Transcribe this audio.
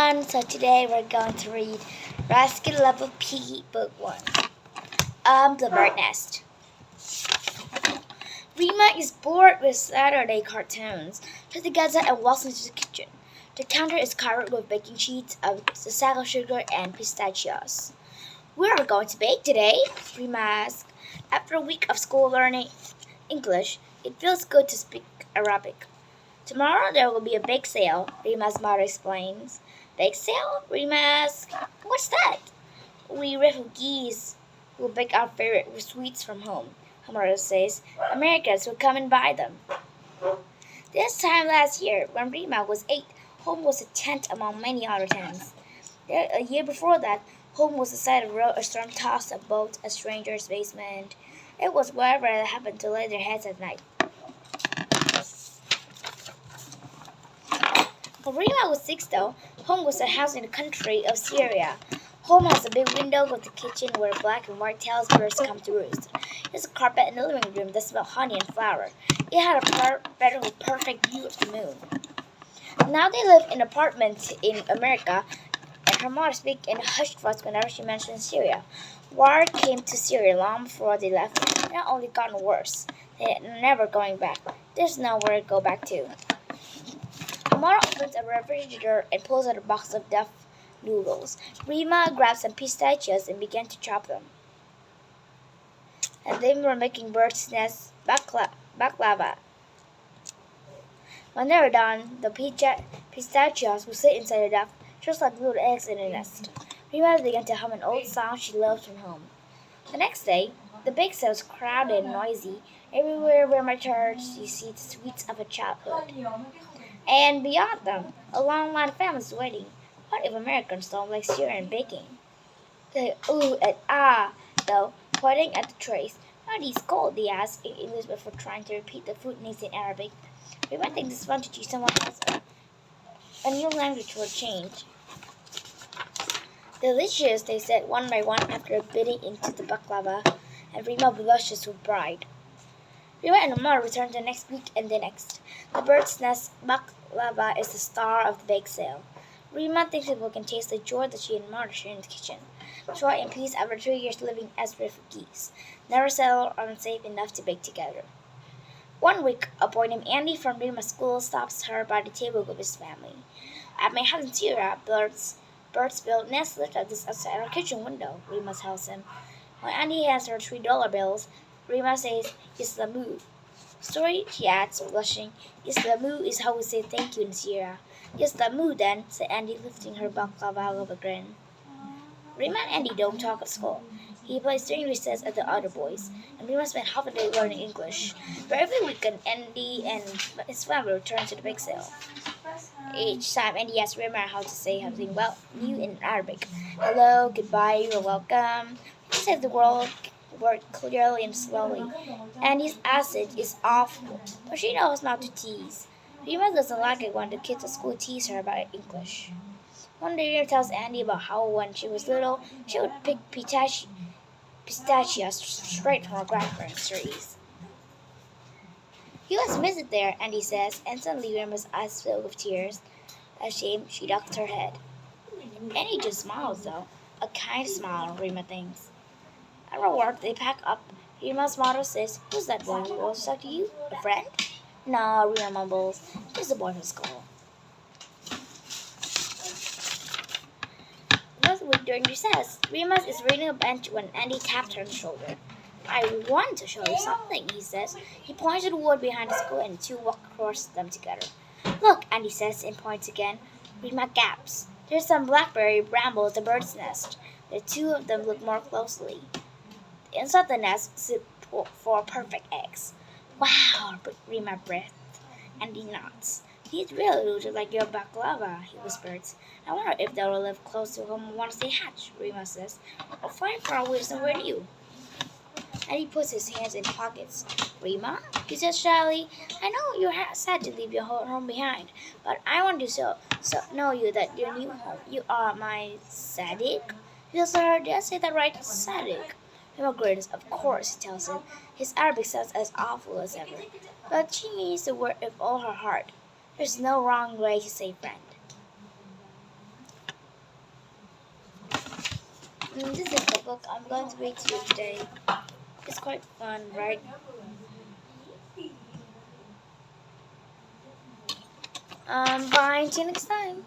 everyone, so today we're going to read Razkid Level P, Book 1. The Bird Nest. Rima is bored with Saturday cartoons, so she gets up and walks into the kitchen. The counter is covered with baking sheets of the sack of sugar and pistachios. "We are going to bake today," Rima asked. "After a week of school learning English, it feels good to speak Arabic." "Tomorrow there will be a bake sale," Rima's mother explains. "Bake sale?" Rima asks. "What's that?" "We refugees will bake our favorite sweets from home," her mother says. "Americans will come and buy them." This time last year, when Rima was 8, home was a tent among many other tents. A year before that, home was the site of a storm tossed a boat, a stranger's basement. It was wherever they happened to lay their heads at night. When Rima was 6, though, home was a house in the country of Syria. Home has a big window with a kitchen where black and white-tailed birds come to roost. There's a carpet in the living room that smelled honey and flour. It had a bedroom with perfect view of the moon. Now they live in apartments in America, and her mother speaks in a hushed voice whenever she mentions Syria. War came to Syria long before they left, and it only gotten worse. They're never going back. There's nowhere to go back to. The mother opens a refrigerator and pulls out a box of duff noodles. Rima grabs some pistachios and began to chop them. And then we're making bird's nest baklava. When they're done, the pistachios will sit inside the duff, just like little eggs in a nest. Rima began to hum an old song she loved from home. The next day, the bake sale was crowded and noisy. Everywhere Rima turns, you see the sweets of her childhood. And beyond them, a long line of families waiting. What if Americans don't like Syrian baking? They ooh and ah, though, pointing at the trays. "Are these cold?" they ask in English before trying to repeat the food names in Arabic. Rima thinks it's fun to teach someone else a new language for a change. "Delicious," they said one by one after biting into the baklava, and Rima blushes with pride. Rima and her mother return the next week and the next. The bird's nest baklava is the star of the bake sale. Rima thinks people can taste the joy that she and mother share in the kitchen. Joy and peace after 3 years living as refugees. Never settled or unsafe enough to bake together. One week, a boy named Andy from Rima's school stops her by the table with his family. "At my house in Syria, birds build nests lifted up outside our kitchen window," Rima tells him. When Andy hands her $3 bills, Rima says, "Islamu." "Sorry," she adds, blushing. "Islamu is how we say thank you in Syria." "Islamu, then," said Andy, lifting her baklava with a grin. Rima and Andy don't talk at school. He plays during recess at the other boys, and Rima spent half a day learning English. But every weekend, Andy and his family return to the bake sale. Each time, Andy asks Rima how to say something new in Arabic. "Hello, goodbye, you're welcome." He says the word clearly and slowly. Andy's accent is awful, but she knows not to tease. Rima doesn't like it when the kids at school tease her about English. One day, Rima tells Andy about how when she was little, she would pick pistachios straight from her grandparents' trees. "You must miss it there," Andy says, and suddenly Rima's eyes fill with tears. Ashamed, she ducks her head. Andy just smiles, though. A kind smile, Rima thinks. After work, they pack up. Rima's mother says, "Who's that boy who always talks to you? A friend?" "No," Rima mumbles. "Just a boy from school." Last week during recess, Rima is reading a bench when Andy tapped her on the shoulder. "I want to show you something," he says. He points to the wood behind the school and the two walk across them together. "Look," Andy says and points again. Rima gasps. There's some blackberry bramble at the bird's nest. The two of them look more closely. Inside the nest sit 4 perfect eggs. "Wow," Rima breathes. Andy nods. "These really look like your baklava," he whispers. "I wonder if they will live close to home once they hatch," Rima says. "Or fly far away somewhere new." And he puts his hands in pockets. "Rima," he says shyly, "I know you're sad to leave your home behind, but I want to know you that your new home. You are my Sadiq." He tells her, "Did I say that right? Sadiq." Rima grins. "Of course," he tells him. His Arabic sounds as awful as ever, but she means the word with all her heart. There's no wrong way to say friend. This is the book I'm going to read to you today. It's quite fun, right? Bye. See you next time.